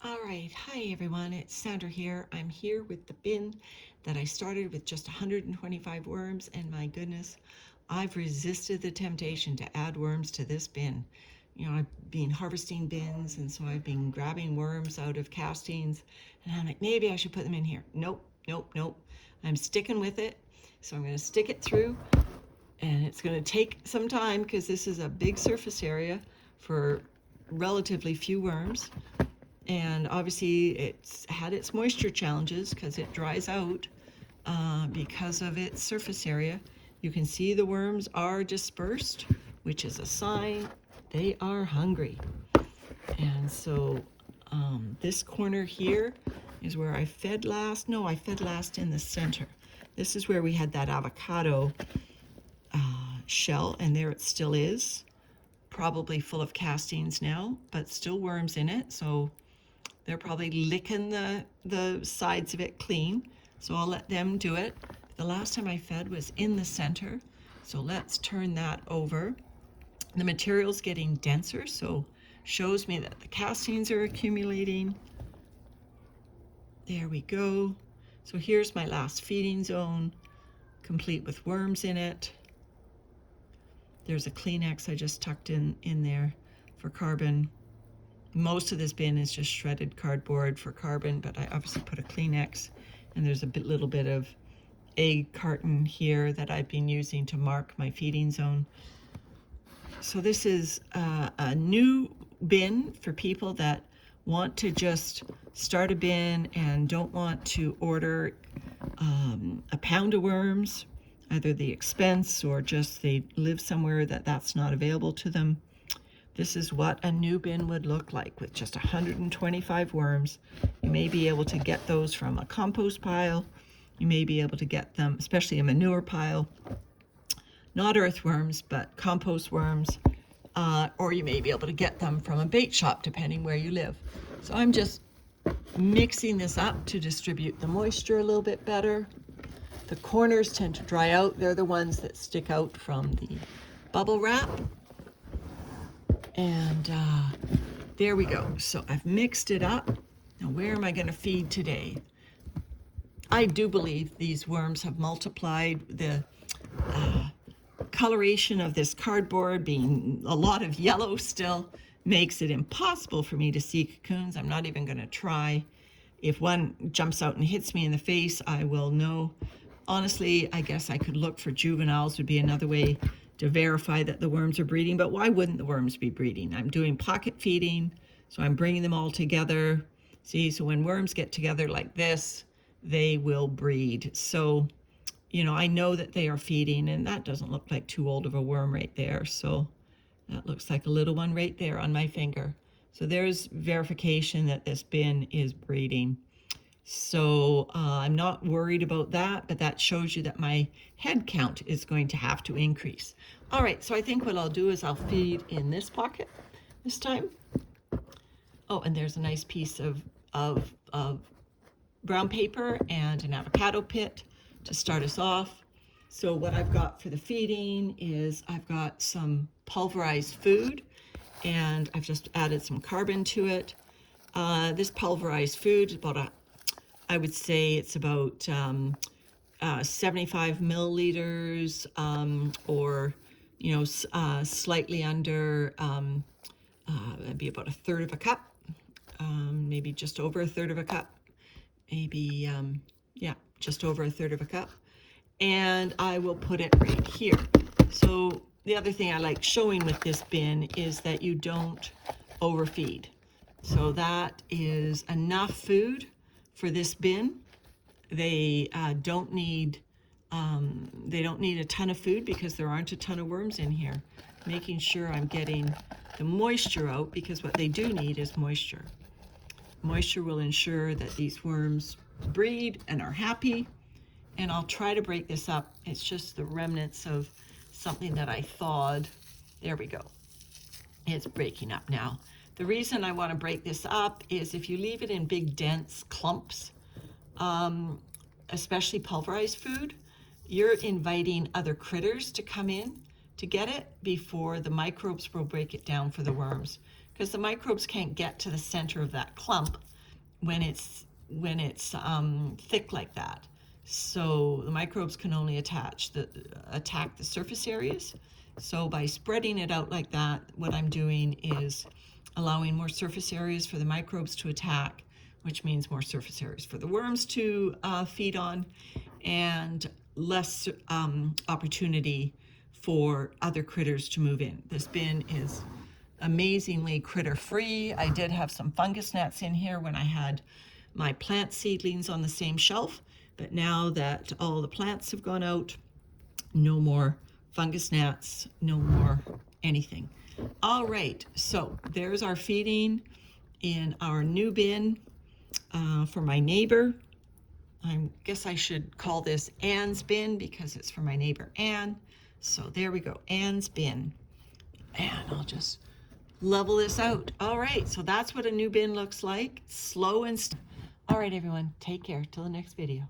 All right, hi everyone, it's Sandra here. I'm here with the bin that I started with just 125 worms, and my goodness, I've resisted the temptation to add worms to this bin. I've been harvesting bins, and so I've been grabbing worms out of castings, and I'm like, maybe I should put them in here. Nope, nope, nope. I'm sticking with it, so I'm going to stick it through, and it's going to take some time because this is a big surface area for relatively few worms. And obviously it's had its moisture challenges because it dries out because of its surface area. You can see the worms are dispersed, which is a sign they are hungry. And so this corner here is where I fed last. No, I fed last in the center. This is where we had that avocado shell, and there it still is, probably full of castings now, but still worms in it. So they're probably licking the sides of it clean, so I'll let them do it. The last time I fed was in the center, so let's turn that over. The material's getting denser, so shows me that the castings are accumulating. There we go. So here's my last feeding zone, complete with worms in it. There's a Kleenex I just tucked in there for carbon. Most of this bin is just shredded cardboard for carbon, but I obviously put a Kleenex, and there's a little bit of egg carton here that I've been using to mark my feeding zone. So this is a new bin for people that want to just start a bin and don't want to order a pound of worms, either the expense or just they live somewhere that's not available to them. This is what a new bin would look like with just 125 worms. You may be able to get those from a compost pile. You may be able to get them, especially a manure pile, not earthworms, but compost worms, or you may be able to get them from a bait shop, depending where you live. So I'm just mixing this up to distribute the moisture a little bit better. The corners tend to dry out. They're the ones that stick out from the bubble wrap. And there we go. So I've mixed it up. Now where am I going to feed today? I do believe these worms have multiplied. The coloration of this cardboard being a lot of yellow still makes it impossible for me to see cocoons. I'm not even going to try. If one jumps out and hits me in the face, I will know. Honestly, I guess I could look for juveniles, would be another way to verify that the worms are breeding, but why wouldn't the worms be breeding? I'm doing pocket feeding, so I'm bringing them all together. See, so when worms get together like this, they will breed. So, I know that they are feeding, and that doesn't look like too old of a worm right there. So that looks like a little one right there on my finger. So there's verification that this bin is breeding. So I'm not worried about that, but that shows you that my head count is going to have to increase. All right, so I think what I'll do is I'll feed in this pocket this time. Oh, and there's a nice piece of brown paper and an avocado pit to start us off. So what I've got for the feeding is I've got some pulverized food, and I've just added some carbon to it. This pulverized food is I would say it's about 75 milliliters, or slightly under, that'd be about a third of a cup, maybe just over a third of a cup, maybe just over a third of a cup, and I will put it right here. So the other thing I like showing with this bin is that you don't overfeed. So that is enough food for this bin. They don't need a ton of food because there aren't a ton of worms in here. Making sure I'm getting the moisture out, because what they do need is moisture. Moisture will ensure that these worms breed and are happy. And I'll try to break this up. It's just the remnants of something that I thawed. There we go. It's breaking up now. The reason I want to break this up is if you leave it in big dense clumps, especially pulverized food, you're inviting other critters to come in to get it before the microbes will break it down for the worms, because the microbes can't get to the center of that clump when it's thick like that. So the microbes can only attack the surface areas. So by spreading it out like that, what I'm doing is allowing more surface areas for the microbes to attack, which means more surface areas for the worms to feed on, and less opportunity for other critters to move in. This bin is amazingly critter free. I did have some fungus gnats in here when I had my plant seedlings on the same shelf, but now that all the plants have gone out, no more fungus gnats, no more anything. All right, so there's our feeding in our new bin for my neighbor. I guess I should call this Anne's bin because it's for my neighbor Anne. So there we go, Anne's bin. And I'll just level this out. All right, so that's what a new bin looks like. Slow and all right, everyone, take care till the next video.